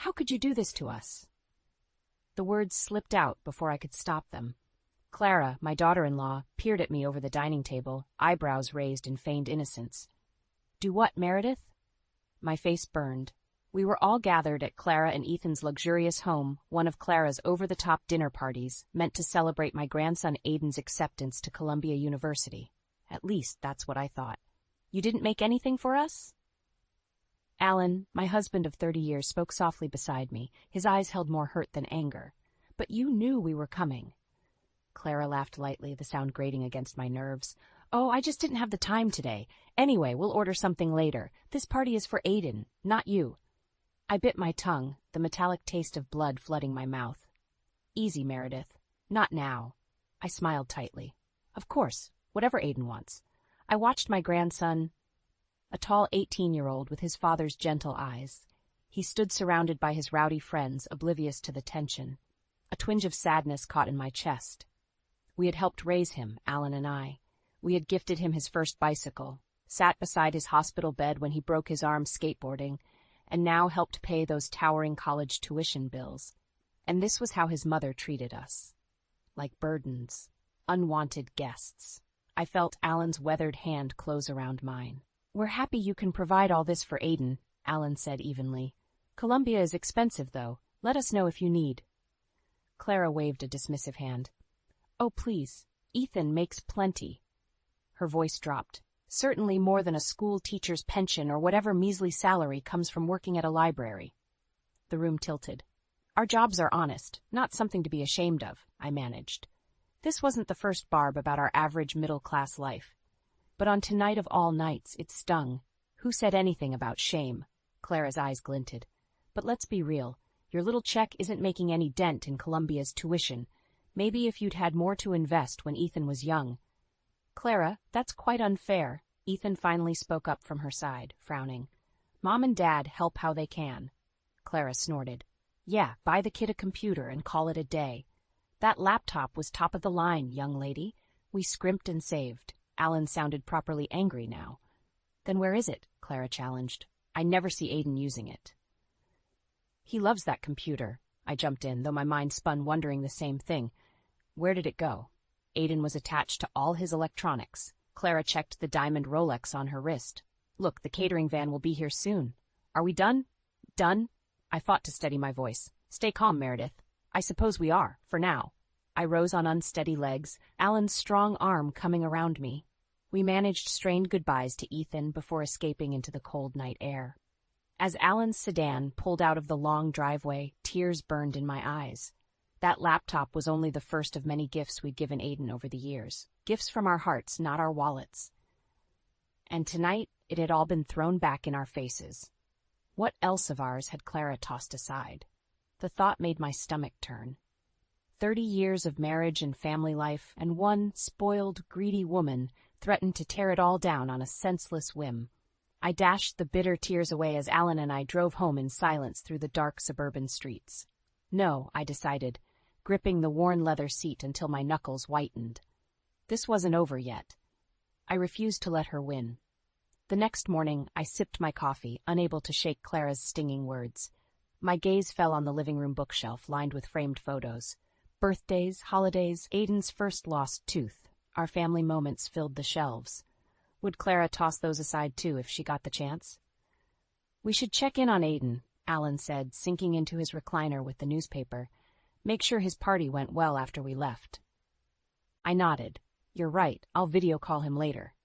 How could you do this to us?" The words slipped out before I could stop them. Clara, my daughter-in-law, peered at me over the dining table, eyebrows raised in feigned innocence. "Do what, Meredith?" My face burned. We were all gathered at Clara and Ethan's luxurious home, one of Clara's over-the-top dinner parties, meant to celebrate my grandson Aiden's acceptance to Columbia University. At least, that's what I thought. "You didn't make anything for us?" Alan, my husband of 30 years, spoke softly beside me. His eyes held more hurt than anger. "But you knew we were coming." Clara laughed lightly, the sound grating against my nerves. "Oh, I just didn't have the time today. Anyway, we'll order something later. This party is for Aiden, not you." I bit my tongue, the metallic taste of blood flooding my mouth. "Easy, Meredith. Not now." I smiled tightly. "Of course, whatever Aiden wants." I watched my grandson, a tall 18-year-old with his father's gentle eyes. He stood surrounded by his rowdy friends, oblivious to the tension. A twinge of sadness caught in my chest. We had helped raise him, Alan and I. We had gifted him his first bicycle, sat beside his hospital bed when he broke his arm skateboarding, and now helped pay those towering college tuition bills. And this was how his mother treated us. Like burdens, unwanted guests. I felt Alan's weathered hand close around mine. "We're happy you can provide all this for Aiden," Alan said evenly. "Columbia is expensive, though. Let us know if you need." Clara waved a dismissive hand. "Oh, please. Ethan makes plenty." Her voice dropped. "Certainly more than a school teacher's pension or whatever measly salary comes from working at a library." The room tilted. "Our jobs are honest, not something to be ashamed of," I managed. This wasn't the first barb about our average middle-class life. But on tonight of all nights, it stung. Who said anything about shame? Clara's eyes glinted. "But let's be real. Your little check isn't making any dent in Columbia's tuition. Maybe if you'd had more to invest when Ethan was young." "Clara, that's quite unfair." Ethan finally spoke up from her side, frowning. "Mom and Dad help how they can." Clara snorted. "Yeah, buy the kid a computer and call it a day. That laptop was top of the line, young lady. We scrimped and saved." Alan sounded properly angry now. "Then where is it?" Clara challenged. "I never see Aiden using it." "He loves that computer," I jumped in, though my mind spun wondering the same thing. "Where did it go?" Aiden was attached to all his electronics. Clara checked the diamond Rolex on her wrist. "Look, the catering van will be here soon. Are we done?" "Done?" I fought to steady my voice. "Stay calm, Meredith. I suppose we are, for now." I rose on unsteady legs, Alan's strong arm coming around me. We managed strained goodbyes to Ethan before escaping into the cold night air. As Alan's sedan pulled out of the long driveway, tears burned in my eyes. That laptop was only the first of many gifts we'd given Aiden over the years. Gifts from our hearts, not our wallets. And tonight, it had all been thrown back in our faces. What else of ours had Clara tossed aside? The thought made my stomach turn. 30 years of marriage and family life, and one spoiled, greedy woman threatened to tear it all down on a senseless whim. I dashed the bitter tears away as Alan and I drove home in silence through the dark suburban streets. No, I decided, gripping the worn leather seat until my knuckles whitened. This wasn't over yet. I refused to let her win. The next morning, I sipped my coffee, unable to shake Clara's stinging words. My gaze fell on the living room bookshelf lined with framed photos. Birthdays, holidays, Aiden's first lost tooth. Our family moments filled the shelves. Would Clara toss those aside too if she got the chance? "We should check in on Aiden," Alan said, sinking into his recliner with the newspaper. "Make sure his party went well after we left." I nodded. "You're right, I'll video call him later."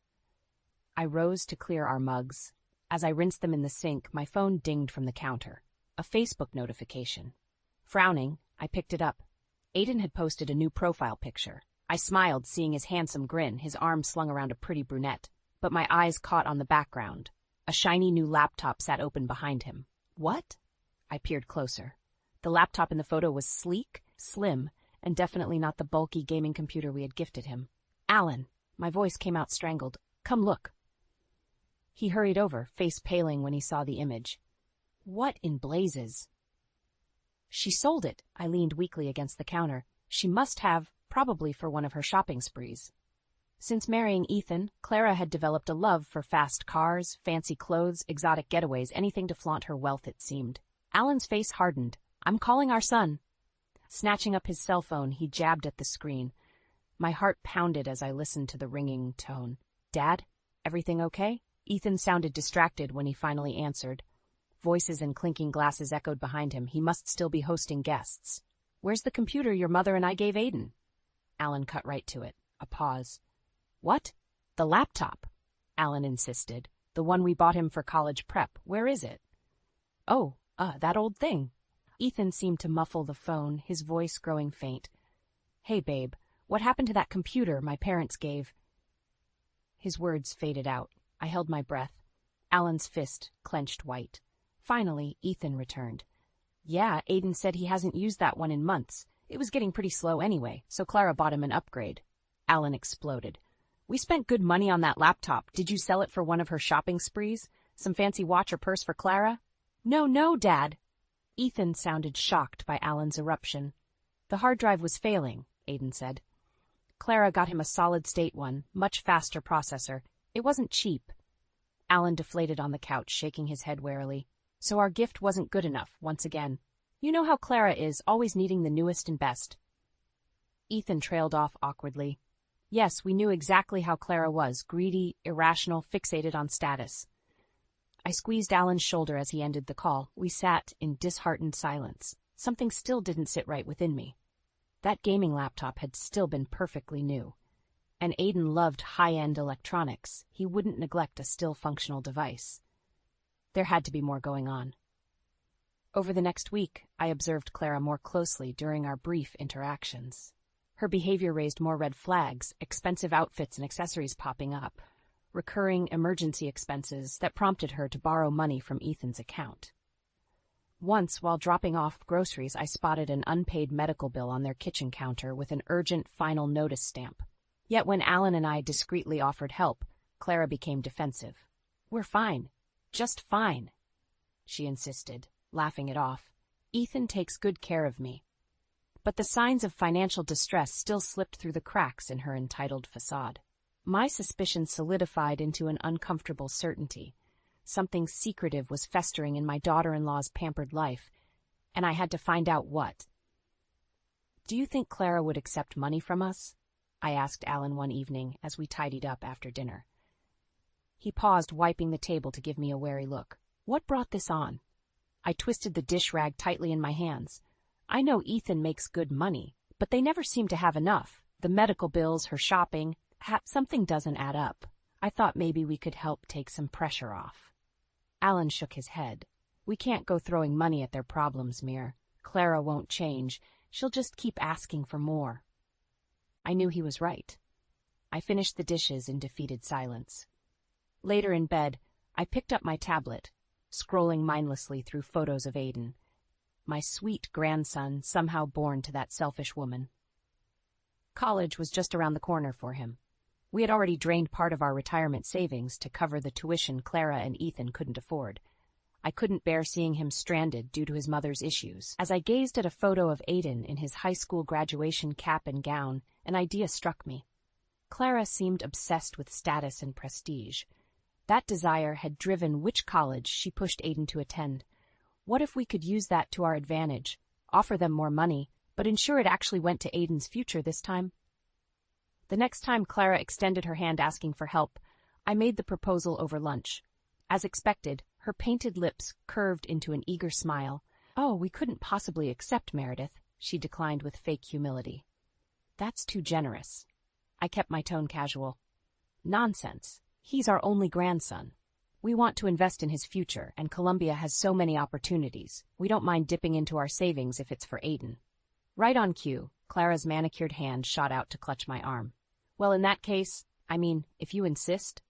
I rose to clear our mugs. As I rinsed them in the sink, my phone dinged from the counter. A Facebook notification. Frowning, I picked it up. Aiden had posted a new profile picture. I smiled, seeing his handsome grin, his arm slung around a pretty brunette. But my eyes caught on the background. A shiny new laptop sat open behind him. What? I peered closer. The laptop in the photo was sleek, slim, and definitely not the bulky gaming computer we had gifted him. "Alan," my voice came out strangled. "Come look." He hurried over, face paling when he saw the image. What in blazes? "She sold it," I leaned weakly against the counter. "She must have, probably for one of her shopping sprees." Since marrying Ethan, Clara had developed a love for fast cars, fancy clothes, exotic getaways, anything to flaunt her wealth, it seemed. Alan's face hardened. I'm calling our son. Snatching up his cell phone, he jabbed at the screen. My heart pounded as I listened to the ringing tone. Dad, everything okay? Ethan sounded distracted when he finally answered. Voices and clinking glasses echoed behind him. He must still be hosting guests. Where's the computer your mother and I gave Aiden? Alan cut right to it. A pause. What? The laptop, Alan insisted. The one we bought him for college prep. Where is it? Oh, that old thing. Ethan seemed to muffle the phone, his voice growing faint. Hey, babe, what happened to that computer my parents gave? His words faded out. I held my breath. Alan's fist clenched white. Finally, Ethan returned. Yeah, Aiden said he hasn't used that one in months. It was getting pretty slow anyway, so Clara bought him an upgrade. Alan exploded. We spent good money on that laptop. Did you sell it for one of her shopping sprees? Some fancy watch or purse for Clara? No, Dad. Ethan sounded shocked by Alan's eruption. The hard drive was failing, Aiden said. Clara got him a solid-state one, much faster processor. It wasn't cheap. Alan deflated on the couch, shaking his head warily. So our gift wasn't good enough, once again. You know how Clara is, always needing the newest and best. Ethan trailed off awkwardly. Yes, we knew exactly how Clara was, greedy, irrational, fixated on status. I squeezed Alan's shoulder as he ended the call. We sat in disheartened silence. Something still didn't sit right within me. That gaming laptop had still been perfectly new. And Aiden loved high-end electronics. He wouldn't neglect a still functional device. There had to be more going on. Over the next week, I observed Clara more closely during our brief interactions. Her behavior raised more red flags, expensive outfits and accessories popping up, recurring emergency expenses that prompted her to borrow money from Ethan's account. Once, while dropping off groceries, I spotted an unpaid medical bill on their kitchen counter with an urgent final notice stamp. Yet when Alan and I discreetly offered help, Clara became defensive. We're fine. Just fine, she insisted, laughing it off. Ethan takes good care of me. But the signs of financial distress still slipped through the cracks in her entitled facade. My suspicions solidified into an uncomfortable certainty. Something secretive was festering in my daughter-in-law's pampered life, and I had to find out what. Do you think Clara would accept money from us? I asked Alan one evening as we tidied up after dinner. He paused, wiping the table to give me a wary look. What brought this on? I twisted the dish rag tightly in my hands. I know Ethan makes good money, but they never seem to have enough. The medical bills, her shopping, something doesn't add up. I thought maybe we could help take some pressure off. Alan shook his head. We can't go throwing money at their problems, Mir. Clara won't change. She'll just keep asking for more. I knew he was right. I finished the dishes in defeated silence. Later in bed, I picked up my tablet, scrolling mindlessly through photos of Aiden, my sweet grandson somehow born to that selfish woman. College was just around the corner for him. We had already drained part of our retirement savings to cover the tuition Clara and Ethan couldn't afford. I couldn't bear seeing him stranded due to his mother's issues. As I gazed at a photo of Aiden in his high school graduation cap and gown, an idea struck me. Clara seemed obsessed with status and prestige. That desire had driven which college she pushed Aiden to attend. What if we could use that to our advantage, offer them more money, but ensure it actually went to Aiden's future this time? The next time Clara extended her hand asking for help, I made the proposal over lunch. As expected, her painted lips curved into an eager smile. Oh, we couldn't possibly accept, Meredith, she declined with fake humility. That's too generous. I kept my tone casual. Nonsense. He's our only grandson. We want to invest in his future, and Columbia has so many opportunities. We don't mind dipping into our savings if it's for Aiden. Right on cue, Clara's manicured hand shot out to clutch my arm. Well, in that case, if you insist.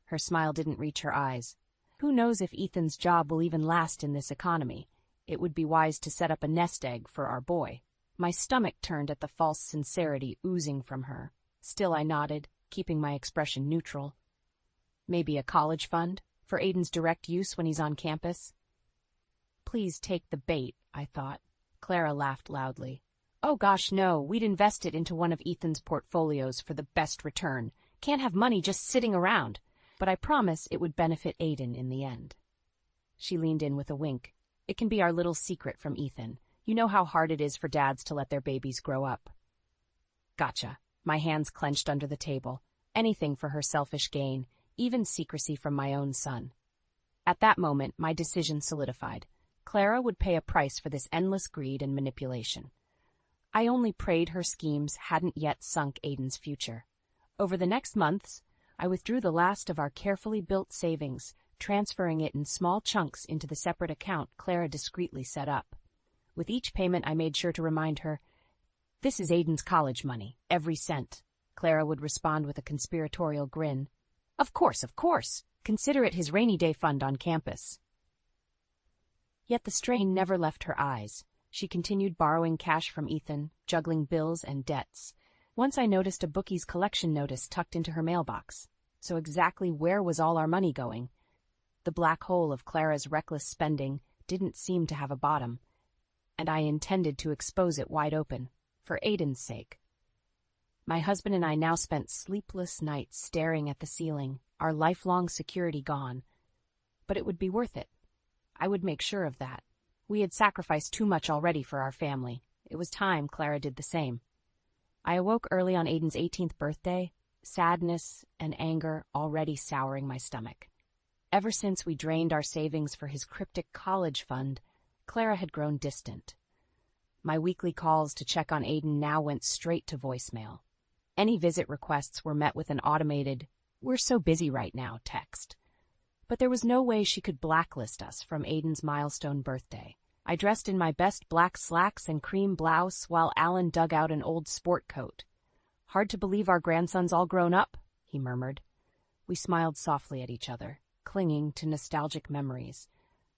Her smile didn't reach her eyes. Who knows if Ethan's job will even last in this economy? It would be wise to set up a nest egg for our boy. My stomach turned at the false sincerity oozing from her. Still I nodded, keeping my expression neutral. Maybe a college fund, for Aiden's direct use when he's on campus? Please take the bait, I thought. Clara laughed loudly. Oh gosh, no, we'd invest it into one of Ethan's portfolios for the best return. Can't have money just sitting around. But I promise it would benefit Aiden in the end. She leaned in with a wink. It can be our little secret from Ethan. You know how hard it is for dads to let their babies grow up. Gotcha. My hands clenched under the table. Anything for her selfish gain, even secrecy from my own son. At that moment, my decision solidified. Clara would pay a price for this endless greed and manipulation. I only prayed her schemes hadn't yet sunk Aiden's future. Over the next months, I withdrew the last of our carefully built savings, transferring it in small chunks into the separate account Clara discreetly set up. With each payment, I made sure to remind her, "This is Aiden's college money, every cent." Clara would respond with a conspiratorial grin. Of course, of course. Consider it his rainy day fund on campus." Yet the strain never left her eyes. She continued borrowing cash from Ethan, juggling bills and debts. Once I noticed a bookie's collection notice tucked into her mailbox. So exactly where was all our money going? The black hole of Clara's reckless spending didn't seem to have a bottom, and I intended to expose it wide open, for Aiden's sake. My husband and I now spent sleepless nights staring at the ceiling, our lifelong security gone. But it would be worth it. I would make sure of that. We had sacrificed too much already for our family. It was time Clara did the same. I awoke early on Aiden's 18th birthday, sadness and anger already souring my stomach. Ever since we drained our savings for his cryptic college fund, Clara had grown distant. My weekly calls to check on Aiden now went straight to voicemail. Any visit requests were met with an automated, "We're so busy right now" text. But there was no way she could blacklist us from Aiden's milestone birthday. I dressed in my best black slacks and cream blouse while Alan dug out an old sport coat. "Hard to believe our grandson's all grown up," he murmured. We smiled softly at each other, clinging to nostalgic memories,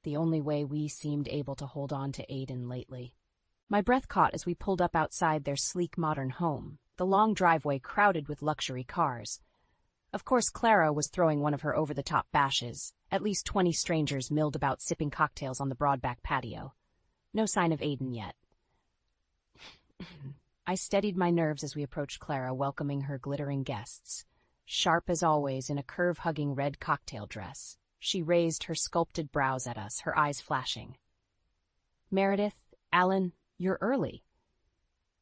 the only way we seemed able to hold on to Aiden lately. My breath caught as we pulled up outside their sleek modern home, the long driveway crowded with luxury cars. Of course, Clara was throwing one of her over-the-top bashes. At least 20 strangers milled about sipping cocktails on the broad-back patio. No sign of Aiden yet. I steadied my nerves as we approached Clara, welcoming her glittering guests. Sharp as always in a curve-hugging red cocktail dress, she raised her sculpted brows at us, her eyes flashing. "Meredith, Alan, you're early."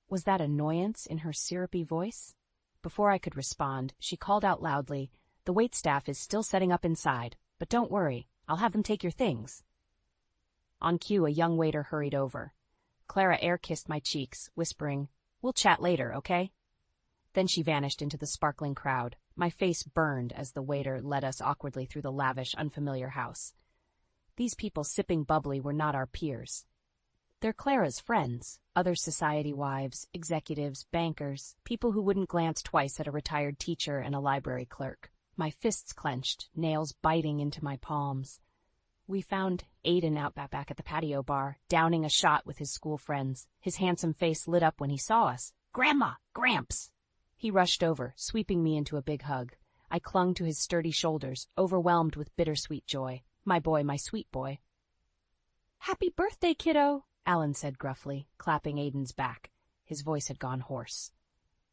Was that annoyance in her syrupy voice? Before I could respond, she called out loudly, "The waitstaff is still setting up inside, but don't worry, I'll have them take your things." On cue, a young waiter hurried over. Clara air-kissed my cheeks, whispering, "We'll chat later, okay?" Then she vanished into the sparkling crowd. My face burned as the waiter led us awkwardly through the lavish, unfamiliar house. These people sipping bubbly were not our peers. They're Clara's friends, other society wives, executives, bankers, people who wouldn't glance twice at a retired teacher and a library clerk. My fists clenched, nails biting into my palms. We found Aiden out back at the patio bar, downing a shot with his school friends. His handsome face lit up when he saw us. "Grandma! Gramps!" He rushed over, sweeping me into a big hug. I clung to his sturdy shoulders, overwhelmed with bittersweet joy. My boy, my sweet boy. "Happy birthday, kiddo!" Alan said gruffly, clapping Aiden's back. His voice had gone hoarse.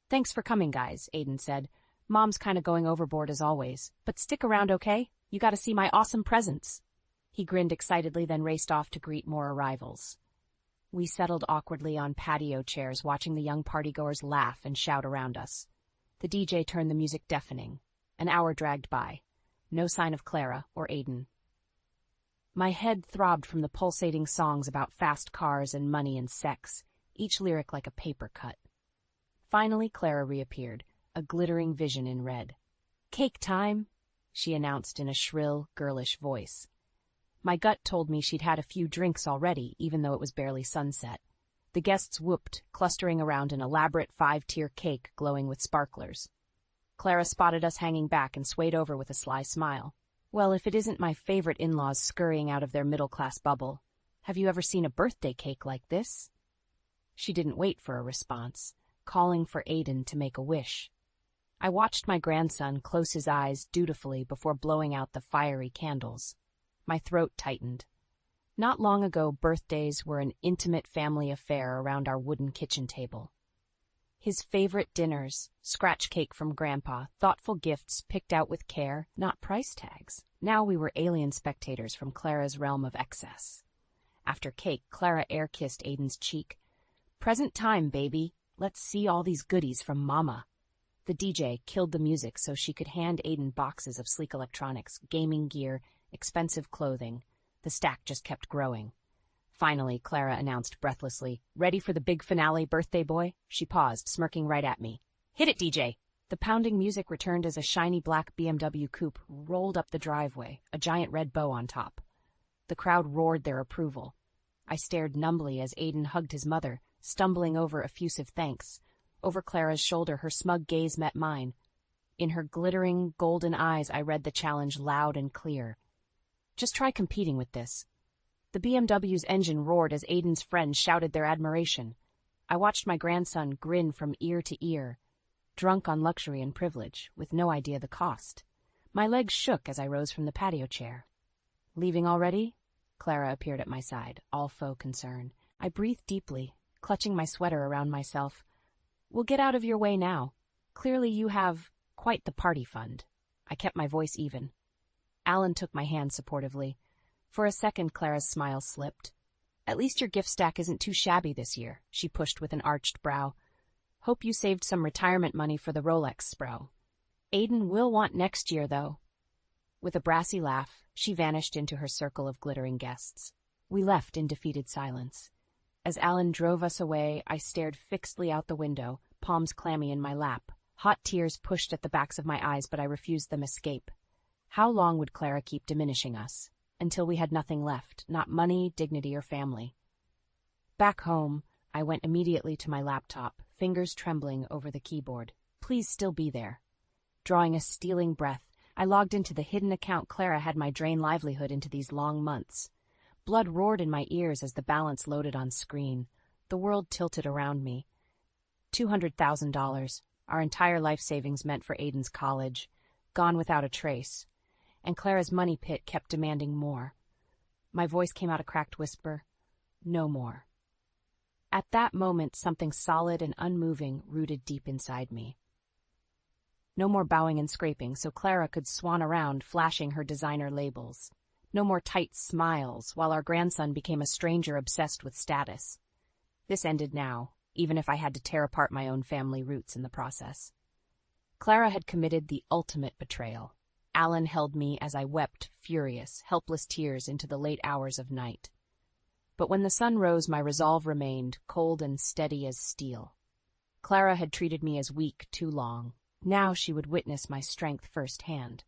"Thanks for coming, guys," Aiden said. "Mom's kinda going overboard as always, but stick around, okay? You gotta see my awesome presents." He grinned excitedly, then raced off to greet more arrivals. We settled awkwardly on patio chairs, watching the young partygoers laugh and shout around us. The DJ turned the music deafening. An hour dragged by. No sign of Clara or Aiden. My head throbbed from the pulsating songs about fast cars and money and sex, each lyric like a paper cut. Finally, Clara reappeared, a glittering vision in red. "Cake time," she announced in a shrill, girlish voice. My gut told me she'd had a few drinks already, even though it was barely sunset. The guests whooped, clustering around an elaborate 5-tier cake glowing with sparklers. Clara spotted us hanging back and swayed over with a sly smile. "Well, if it isn't my favorite in-laws scurrying out of their middle-class bubble. Have you ever seen a birthday cake like this?" She didn't wait for a response, calling for Aiden to make a wish. I watched my grandson close his eyes dutifully before blowing out the fiery candles. My throat tightened. Not long ago, birthdays were an intimate family affair around our wooden kitchen table. His favorite dinners, scratch cake from Grandpa, thoughtful gifts picked out with care, not price tags. Now we were alien spectators from Clara's realm of excess. After cake, Clara air-kissed Aiden's cheek. "Present time, baby. Let's see all these goodies from Mama." The DJ killed the music so she could hand Aiden boxes of sleek electronics, gaming gear, expensive clothing. The stack just kept growing. Finally, Clara announced breathlessly, "Ready for the big finale, birthday boy?" She paused, smirking right at me. "Hit it, DJ!" The pounding music returned as a shiny black BMW coupe rolled up the driveway, a giant red bow on top. The crowd roared their approval. I stared numbly as Aiden hugged his mother, stumbling over effusive thanks. Over Clara's shoulder, her smug gaze met mine. In her glittering, golden eyes, I read the challenge loud and clear. Just try competing with this. The BMW's engine roared as Aiden's friends shouted their admiration. I watched my grandson grin from ear to ear, drunk on luxury and privilege, with no idea the cost. My legs shook as I rose from the patio chair. "Leaving already?" Clara appeared at my side, all faux concern. I breathed deeply, clutching my sweater around myself. "We'll get out of your way now. Clearly you have quite the party fund." I kept my voice even. Alan took my hand supportively. For a second, Clara's smile slipped. "At least your gift stack isn't too shabby this year," she pushed with an arched brow. "Hope you saved some retirement money for the Rolex, Spro. Aiden will want next year, though." With a brassy laugh, she vanished into her circle of glittering guests. We left in defeated silence. As Alan drove us away, I stared fixedly out the window, palms clammy in my lap. Hot tears pushed at the backs of my eyes, but I refused them escape. How long would Clara keep diminishing us? Until we had nothing left, not money, dignity, or family. Back home, I went immediately to my laptop, fingers trembling over the keyboard. Please still be there. Drawing a stealing breath, I logged into the hidden account Clara had my drain livelihood into these long months. Blood roared in my ears as the balance loaded on screen. The world tilted around me. $200,000, our entire life savings meant for Aiden's college, gone without a trace. And Clara's money pit kept demanding more. My voice came out a cracked whisper, "No more." At that moment, something solid and unmoving rooted deep inside me. No more bowing and scraping so Clara could swan around flashing her designer labels. No more tight smiles while our grandson became a stranger obsessed with status. This ended now, even if I had to tear apart my own family roots in the process. Clara had committed the ultimate betrayal. Alan held me as I wept furious, helpless tears into the late hours of night. But when the sun rose, my resolve remained, cold and steady as steel. Clara had treated me as weak too long. Now she would witness my strength firsthand.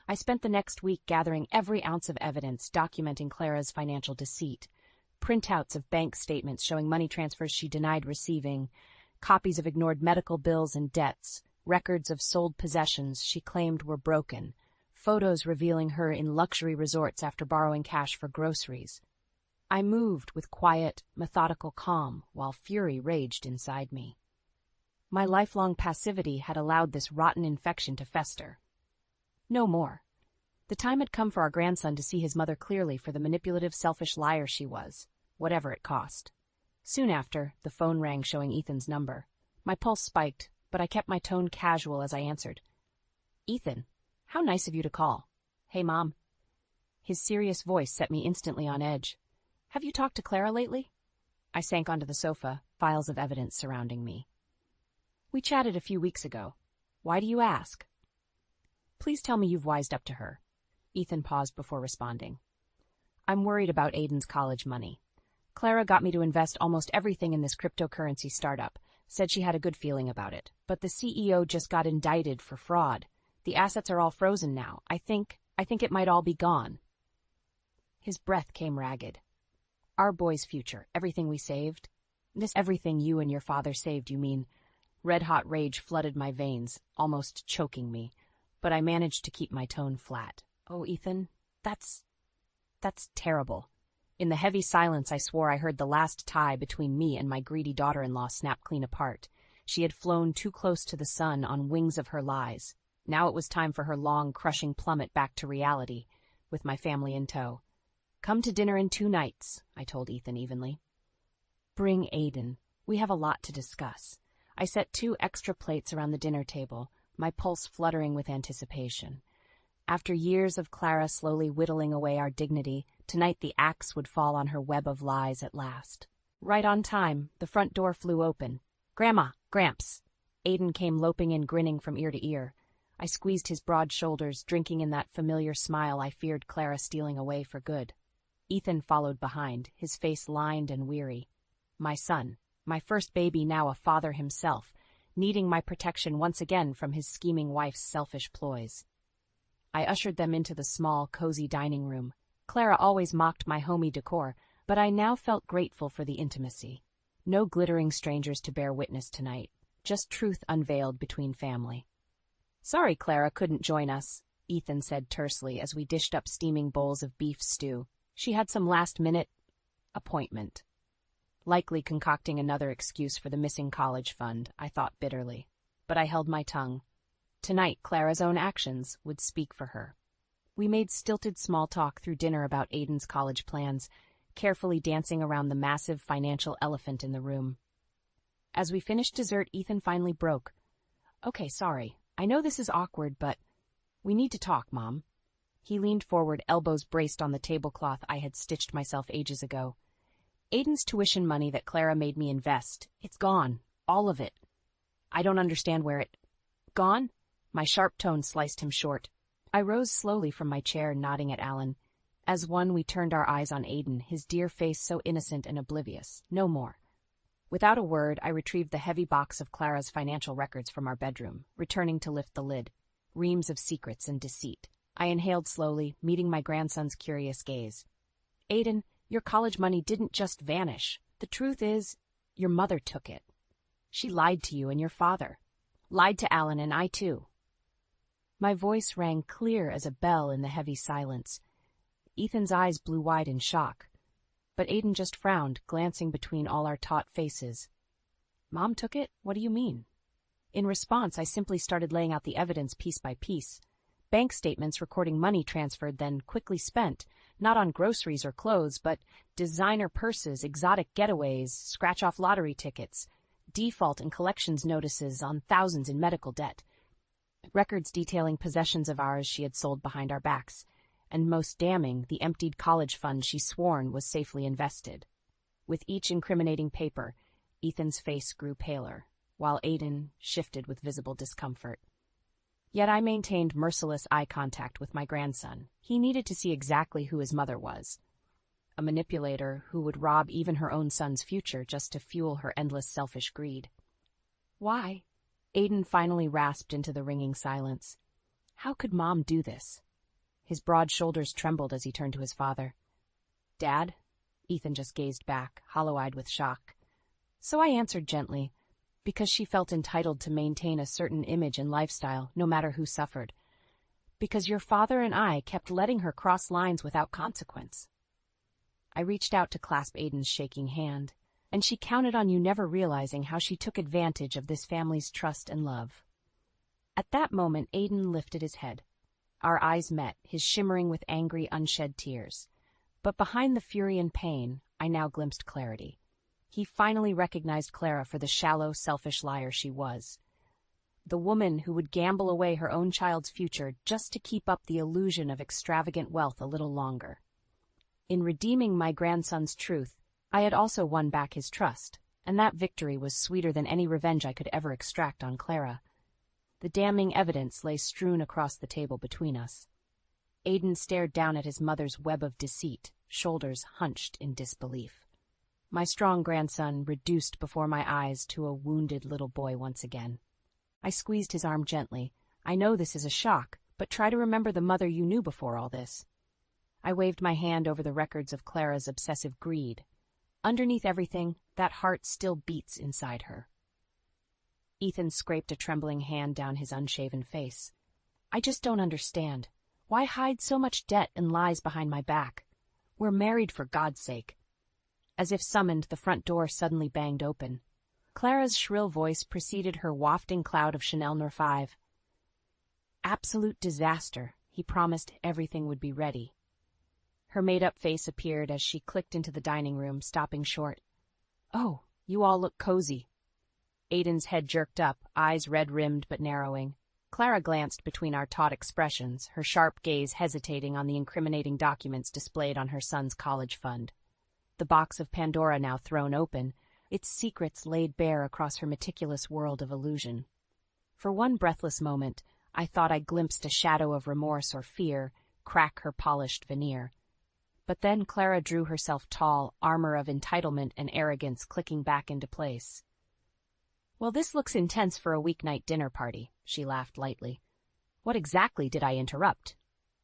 I spent the next week gathering every ounce of evidence documenting Clara's financial deceit, printouts of bank statements showing money transfers she denied receiving, copies of ignored medical bills and debts, records of sold possessions she claimed were broken, photos revealing her in luxury resorts after borrowing cash for groceries. I moved with quiet, methodical calm while fury raged inside me. My lifelong passivity had allowed this rotten infection to fester. No more. The time had come for our grandson to see his mother clearly for the manipulative, selfish liar she was, whatever it cost. Soon after, the phone rang showing Ethan's number. My pulse spiked, but I kept my tone casual as I answered. "Ethan, how nice of you to call. Hey, Mom." His serious voice set me instantly on edge. "Have you talked to Clara lately?" I sank onto the sofa, files of evidence surrounding me. "We chatted a few weeks ago. Why do you ask?" "Please tell me you've wised up to her." Ethan paused before responding. "I'm worried about Aiden's college money. Clara got me to invest almost everything in this cryptocurrency startup, said she had a good feeling about it, but the CEO just got indicted for fraud. The assets are all frozen now. I think it might all be gone." His breath came ragged. "Our boy's future, everything we saved?" "This everything you and your father saved, you mean?" Red-hot rage flooded my veins, almost choking me, but I managed to keep my tone flat. "Oh, Ethan, that's terrible." In the heavy silence, I swore I heard the last tie between me and my greedy daughter-in-law snap clean apart. She had flown too close to the sun on wings of her lies. Now it was time for her long, crushing plummet back to reality, with my family in tow. "Come to dinner in 2 nights," I told Ethan evenly. "Bring Aiden. We have a lot to discuss." I set 2 extra plates around the dinner table, my pulse fluttering with anticipation. After years of Clara slowly whittling away our dignity, Tonight the axe would fall on her web of lies at last. Right on time, the front door flew open. "Grandma! Gramps!" Aiden came loping in, grinning from ear to ear. I squeezed his broad shoulders, drinking in that familiar smile I feared Clara stealing away for good. Ethan followed behind, his face lined and weary. My son, my first baby, now a father himself, needing my protection once again from his scheming wife's selfish ploys. I ushered them into the small, cozy dining room. Clara always mocked my homey decor, but I now felt grateful for the intimacy. No glittering strangers to bear witness tonight, just truth unveiled between family. "Sorry Clara couldn't join us," Ethan said tersely as we dished up steaming bowls of beef stew. "She had some last-minute appointment." Likely concocting another excuse for the missing college fund, I thought bitterly. But I held my tongue. Tonight, Clara's own actions would speak for her. We made stilted small talk through dinner about Aiden's college plans, carefully dancing around the massive financial elephant in the room. As we finished dessert, Ethan finally broke. "Okay, sorry. I know this is awkward, but we need to talk, Mom." He leaned forward, elbows braced on the tablecloth I had stitched myself ages ago. "Aiden's tuition money that Clara made me invest, it's gone. All of it. I don't understand where it... Gone?" My sharp tone sliced him short. I rose slowly from my chair, nodding at Alan. As one, we turned our eyes on Aiden, his dear face so innocent and oblivious. No more. Without a word, I retrieved the heavy box of Clara's financial records from our bedroom, returning to lift the lid. Reams of secrets and deceit. I inhaled slowly, meeting my grandson's curious gaze. "Aiden, your college money didn't just vanish. The truth is, your mother took it. She lied to you and your father. Lied to Alan and I too." My voice rang clear as a bell in the heavy silence. Ethan's eyes blew wide in shock. But Aiden just frowned, glancing between all our taut faces. "Mom took it? What do you mean?" In response, I simply started laying out the evidence piece by piece. Bank statements recording money transferred, then quickly spent, not on groceries or clothes, but designer purses, exotic getaways, scratch-off lottery tickets, default and collections notices on thousands in medical debt. Records detailing possessions of ours she had sold behind our backs, and most damning, the emptied college fund she sworn was safely invested. With each incriminating paper, Ethan's face grew paler, while Aiden shifted with visible discomfort. Yet I maintained merciless eye contact with my grandson. He needed to see exactly who his mother was. A manipulator who would rob even her own son's future just to fuel her endless selfish greed. "Why?" Aiden finally rasped into the ringing silence. "How could Mom do this?" His broad shoulders trembled as he turned to his father. "Dad?" Ethan just gazed back, hollow-eyed with shock. So I answered gently, because she felt entitled to maintain a certain image and lifestyle, no matter who suffered. Because your father and I kept letting her cross lines without consequence. I reached out to clasp Aiden's shaking hand, and she counted on you never realizing how she took advantage of this family's trust and love. At that moment, Aiden lifted his head. Our eyes met, his shimmering with angry, unshed tears. But behind the fury and pain, I now glimpsed clarity. He finally recognized Clara for the shallow, selfish liar she was. The woman who would gamble away her own child's future just to keep up the illusion of extravagant wealth a little longer. In redeeming my grandson's truth, I had also won back his trust, and that victory was sweeter than any revenge I could ever extract on Clara. The damning evidence lay strewn across the table between us. Aiden stared down at his mother's web of deceit, shoulders hunched in disbelief. My strong grandson reduced before my eyes to a wounded little boy once again. I squeezed his arm gently. "I know this is a shock, but try to remember the mother you knew before all this." I waved my hand over the records of Clara's obsessive greed. Underneath everything, that heart still beats inside her. Ethan scraped a trembling hand down his unshaven face. "I just don't understand. Why hide so much debt and lies behind my back? We're married, for God's sake." As if summoned, the front door suddenly banged open. Clara's shrill voice preceded her wafting cloud of Chanel No. 5. Absolute disaster. He promised everything would be ready. Her made-up face appeared as she clicked into the dining room, stopping short. "Oh, you all look cozy." Aiden's head jerked up, eyes red-rimmed but narrowing. Clara glanced between our taut expressions, her sharp gaze hesitating on the incriminating documents displayed on her son's college fund. The box of Pandora now thrown open, its secrets laid bare across her meticulous world of illusion. For one breathless moment, I thought I glimpsed a shadow of remorse or fear crack her polished veneer. But then Clara drew herself tall, armor of entitlement and arrogance clicking back into place. "Well, this looks intense for a weeknight dinner party," she laughed lightly. "What exactly did I interrupt?"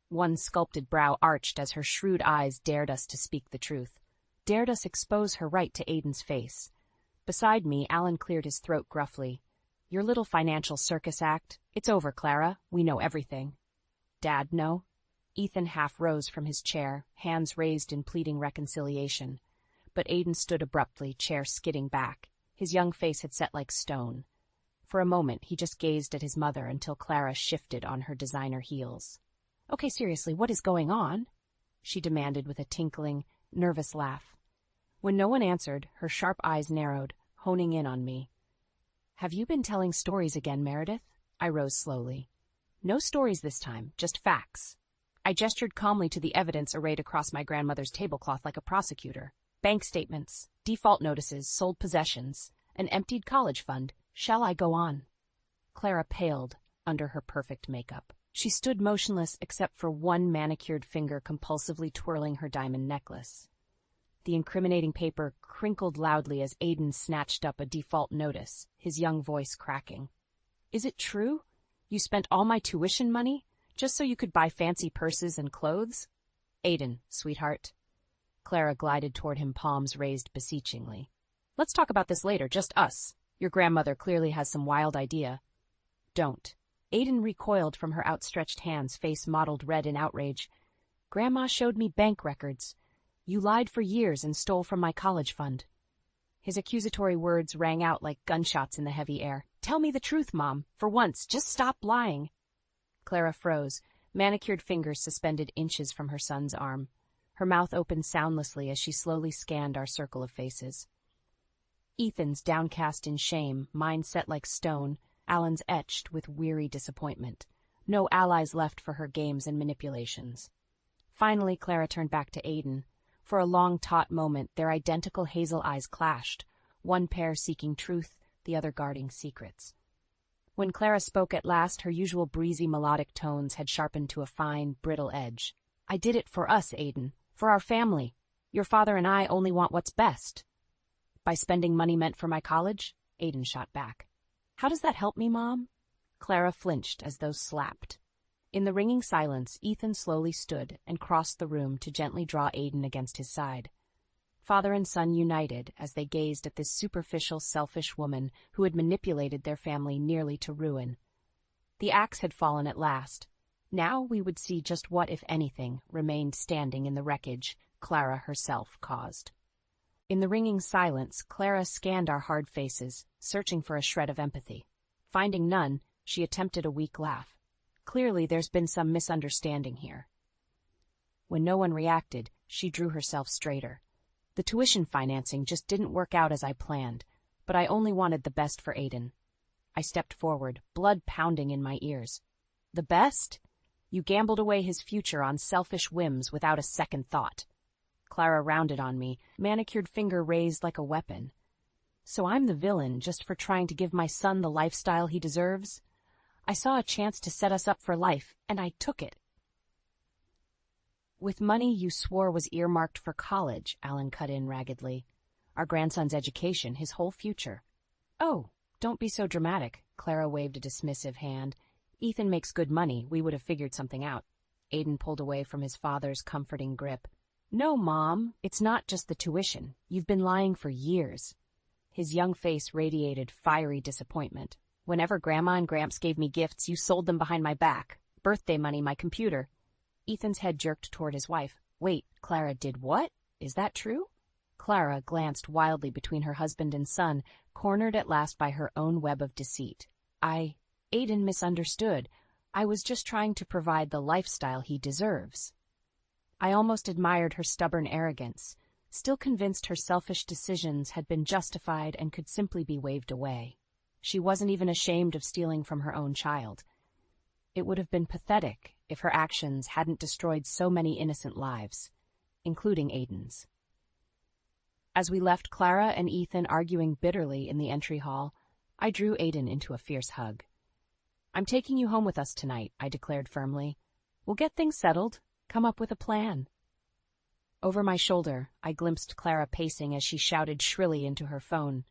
One sculpted brow arched as her shrewd eyes dared us to speak the truth, dared us expose her right to Aiden's face. Beside me, Alan cleared his throat gruffly. "Your little financial circus act, it's over, Clara. We know everything." "Dad, no?" Ethan half rose from his chair, hands raised in pleading reconciliation. But Aiden stood abruptly, chair skidding back. His young face had set like stone. For a moment, he just gazed at his mother until Clara shifted on her designer heels. "Okay, seriously, what is going on?" she demanded with a tinkling, nervous laugh. When no one answered, her sharp eyes narrowed, honing in on me. "Have you been telling stories again, Meredith?" I rose slowly. "No stories this time, just facts." I gestured calmly to the evidence arrayed across my grandmother's tablecloth like a prosecutor. Bank statements, default notices, sold possessions, an emptied college fund. Shall I go on? Clara paled under her perfect makeup. She stood motionless except for one manicured finger compulsively twirling her diamond necklace. The incriminating paper crinkled loudly as Aiden snatched up a default notice, his young voice cracking. "Is it true? You spent all my tuition money, just so you could buy fancy purses and clothes?" "Aiden, sweetheart." Clara glided toward him, palms raised beseechingly. "Let's talk about this later, just us. Your grandmother clearly has some wild idea." "Don't." Aiden recoiled from her outstretched hands, face mottled red in outrage. "Grandma showed me bank records. You lied for years and stole from my college fund." His accusatory words rang out like gunshots in the heavy air. "Tell me the truth, Mom. For once, just stop lying." Clara froze, manicured fingers suspended inches from her son's arm. Her mouth opened soundlessly as she slowly scanned our circle of faces. Ethan's downcast in shame, mine set like stone, Alan's etched with weary disappointment. No allies left for her games and manipulations. Finally, Clara turned back to Aiden. For a long, taut moment, their identical hazel eyes clashed, one pair seeking truth, the other guarding secrets. When Clara spoke at last, her usual breezy melodic tones had sharpened to a fine, brittle edge. "I did it for us, Aiden. For our family. Your father and I only want what's best." "By spending money meant for my college?" Aiden shot back. "How does that help me, Mom?" Clara flinched as though slapped. In the ringing silence, Ethan slowly stood and crossed the room to gently draw Aiden against his side. Father and son united as they gazed at this superficial, selfish woman who had manipulated their family nearly to ruin. The axe had fallen at last. Now we would see just what, if anything, remained standing in the wreckage Clara herself caused. In the ringing silence, Clara scanned our hard faces, searching for a shred of empathy. Finding none, she attempted a weak laugh. Clearly, there's been some misunderstanding here. When no one reacted, she drew herself straighter. The tuition financing just didn't work out as I planned, but I only wanted the best for Aiden. I stepped forward, blood pounding in my ears. "The best? You gambled away his future on selfish whims without a second thought." Clara rounded on me, manicured finger raised like a weapon. "So I'm the villain just for trying to give my son the lifestyle he deserves? I saw a chance to set us up for life, and I took it." "With money you swore was earmarked for college," Alan cut in raggedly. "Our grandson's education, his whole future." "Oh, don't be so dramatic," Clara waved a dismissive hand. "Ethan makes good money. We would have figured something out." Aiden pulled away from his father's comforting grip. "No, Mom, it's not just the tuition. You've been lying for years." His young face radiated fiery disappointment. "Whenever Grandma and Gramps gave me gifts, you sold them behind my back. Birthday money, my computer." Ethan's head jerked toward his wife. "Wait, Clara did what? Is that true?" Clara glanced wildly between her husband and son, cornered at last by her own web of deceit. Aiden misunderstood. I was just trying to provide the lifestyle he deserves." I almost admired her stubborn arrogance, still convinced her selfish decisions had been justified and could simply be waved away. She wasn't even ashamed of stealing from her own child. It would have been pathetic if her actions hadn't destroyed so many innocent lives, including Aiden's. As we left Clara and Ethan arguing bitterly in the entry hall, I drew Aiden into a fierce hug. "I'm taking you home with us tonight," I declared firmly. "We'll get things settled, come up with a plan." Over my shoulder, I glimpsed Clara pacing as she shouted shrilly into her phone,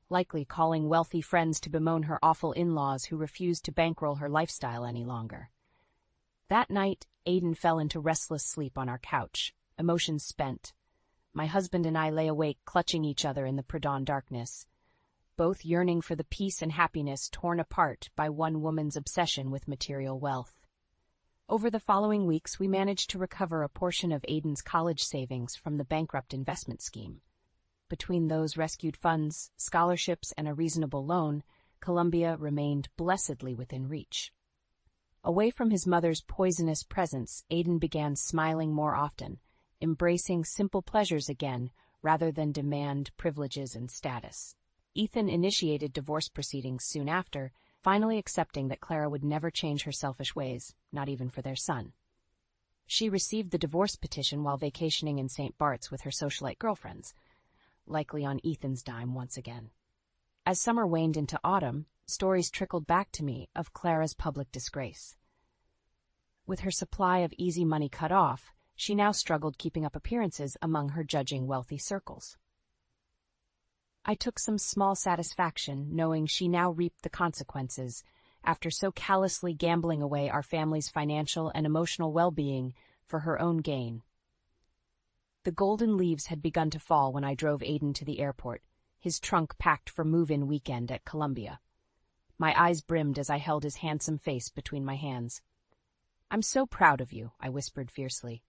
likely calling wealthy friends to bemoan her awful in-laws who refused to bankroll her lifestyle any longer. That night, Aiden fell into restless sleep on our couch, emotions spent. My husband and I lay awake clutching each other in the pre-dawn darkness, both yearning for the peace and happiness torn apart by one woman's obsession with material wealth. Over the following weeks, we managed to recover a portion of Aiden's college savings from the bankrupt investment scheme. Between those rescued funds, scholarships, and a reasonable loan, Columbia remained blessedly within reach. Away from his mother's poisonous presence, Aiden began smiling more often, embracing simple pleasures again rather than demand privileges and status. Ethan initiated divorce proceedings soon after, finally accepting that Clara would never change her selfish ways, not even for their son. She received the divorce petition while vacationing in St. Bart's with her socialite girlfriends, likely on Ethan's dime once again. As summer waned into autumn, stories trickled back to me of Clara's public disgrace. With her supply of easy money cut off, she now struggled keeping up appearances among her judging wealthy circles. I took some small satisfaction knowing she now reaped the consequences after so callously gambling away our family's financial and emotional well-being for her own gain. The golden leaves had begun to fall when I drove Aiden to the airport, his trunk packed for move-in weekend at Columbia. My eyes brimmed as I held his handsome face between my hands. "I'm so proud of you," I whispered fiercely,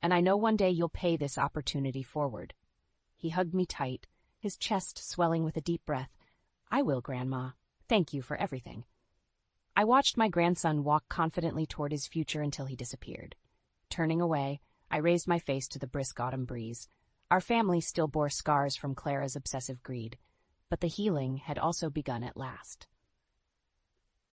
"and I know one day you'll pay this opportunity forward." He hugged me tight, his chest swelling with a deep breath. "I will, Grandma. Thank you for everything." I watched my grandson walk confidently toward his future until he disappeared. Turning away, I raised my face to the brisk autumn breeze. Our family still bore scars from Clara's obsessive greed, but the healing had also begun at last.